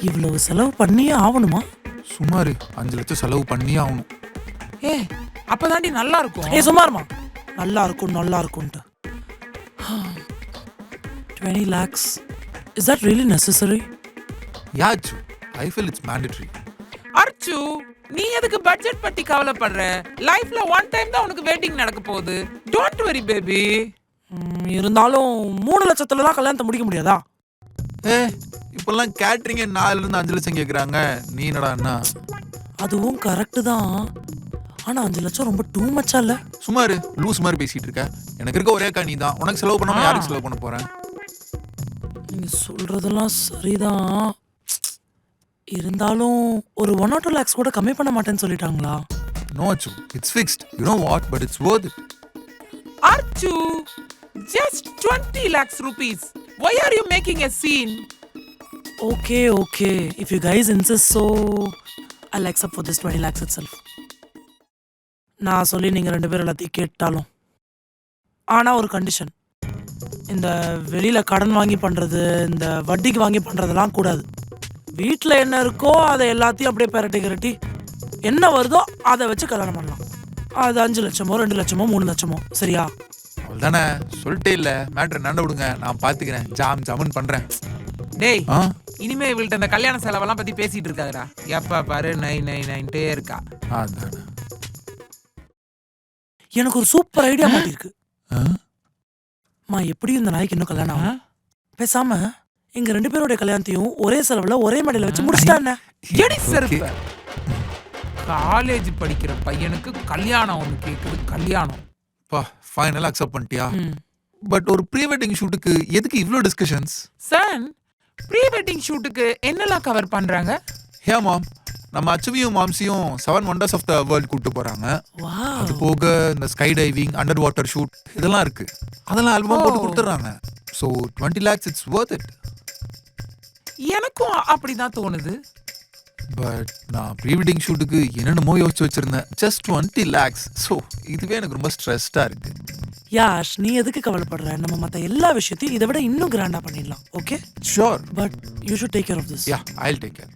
இவ்வளவு செலவு பண்ணியே ஆகணுமா? சுமார் 5 லட்சம் செலவு பண்ணியே ஆகணும். ஏ அப்பதாண்டி நல்லா இருக்கும். ஏ சுமாருமா, நல்லா இருக்கும் நல்லா இருக்கும்ட்டு. 20 lakhs. Is that really necessary? யாச்சு I feel it's mandatory. Archu, நீ எதுக்கு பட்ஜெட் பத்தி கவலைப்படுற? லைஃப்ல ஒன் டைம் தான் உனக்கு வெட்டிங் நடக்க போகுது. Don't worry baby. இருந்தாலும் 3 லட்சத்துலலாம் கல்யாணத்தை முடிக்க முடியாதா? ஏ இப்பெல்லாம் கேட்ரிங் 4 இருந்து 5 லட்சம் கேட்குறாங்க. நீ என்னடா அண்ணா? அதுவும் கரெக்டு தான். ஆனா 5 லட்சம் ரொம்ப டூ மச்சா இல்ல? சுமார் லூஸ் மாதிரி பேசிட்டு இருக்க. எனக்கு இருக்க ஒரே நீ தான். உனக்கு செலவு பண்ணாம யாருக்கு செலவு பண்ண போறேன்? நீங்க சொல்றதெல்லாம் சரிதான். இருந்தாலும் ஒரு 1 or 2 lakhs கூட கம்மி பண்ண மாட்டேன்னு சொல்லிட்டாங்களா? No அச்சு, it's fixed. You know what? But it's worth it. Archu, just 20 lakhs rupees. Why are you making a scene? Okay. If you guys insist, so I'll accept for this 20 lakhs itself. நான் சொல்லி நீங்க 2 பேரும் எல்லாத்தையும் கேட்டாலும், ஆனா ஒரு condition. இந்த வெளியில கடன் வாங்கி பண்றது, இந்த வட்டிக்கு வாங்கி பண்றதெல்லாம் கூடாது. வீட்டில் என்ன இருக்கோ அதை எல்லாத்தையும் அப்படியே பிரட்டி என்ன வருதோ அதை வச்சு கல்யாணம் பண்ணலாம். அது 5 லட்சமோ 2 லட்சமோ 3 லட்சமோ, சரியா? அவ்வளோதானே, சொல்லிட்டே இல்லை. மேட்ரு நண்ட விடுங்க, நான் பார்த்துக்கிறேன். ஜாமுன் பண்ணுறேன். டேய், இனிமே இவள்கிட்ட இந்த கல்யாண செலவெல்லாம் பத்தி பேசிட்டு இருக்காதடா. எப்ப பாரு நைன்ட்டே இருக்கா. அதானே. எனக்கு ஒரு சூப்பர் ஐடியா மாட்டிருக்கு. எப்படியும் இந்த நாய்க்கு இன்னும் கல்யாணம் ஆகும். பேசாம எங்க 2 பேருடைய கல்யாணத்தையும் ஒரே செலவுல ஒரே மேடையில வச்சு முடிச்சிட்டானே. எடி செருப்ப. காலேஜ் படிக்கிற பையனுக்கு கல்யாணம் ஒன்று கேட்குது. கல்யாணம் பா ஃபைனலாக அக்செப்ட் பண்ணிட்டியா? பட் ஒரு ப்ரீ வெட்டிங் ஷூட்டுக்கு எதுக்கு இவ்வளோ டிஸ்கஷன்ஸ்? சார், ப்ரீ வெட்டிங் ஷூட்டுக்கு என்னெல்லாம் கவர் பண்றாங்க? ஹே மாம், நம்ம அச்சுவியும் மாம்சியும் 7 wonders ஆஃப் த வேர்ல்ட் கூட்டு போறாங்க. அது போக இந்த sky diving, under water shoot இதெல்லாம் இருக்கு. அதெல்லாம் ஆல்பம் போட்டு கொடுத்துட்றாங்க. So 20 lakhs it's worth it. எனக்கும் அப்படிதான் தோணுது. பட் நான் ப்ரீ வெட்டிங் ஷூட்டுக்கு என்னென்னமோ யோசிச்சு வச்சிருந்தேன். Just 20 lakhs. ஸோ இதுவே எனக்கு ரொம்ப ஸ்ட்ரெஸ்டாக இருக்கு. யாஷ், நீ எதுக்கு கவலைப்படுற? நம்ம மற்ற எல்லா விஷயத்தையும் இதை விட இன்னும் கிராண்டா பண்ணிடலாம். Okay, sure. But you should take care of this. Yeah, I will take care.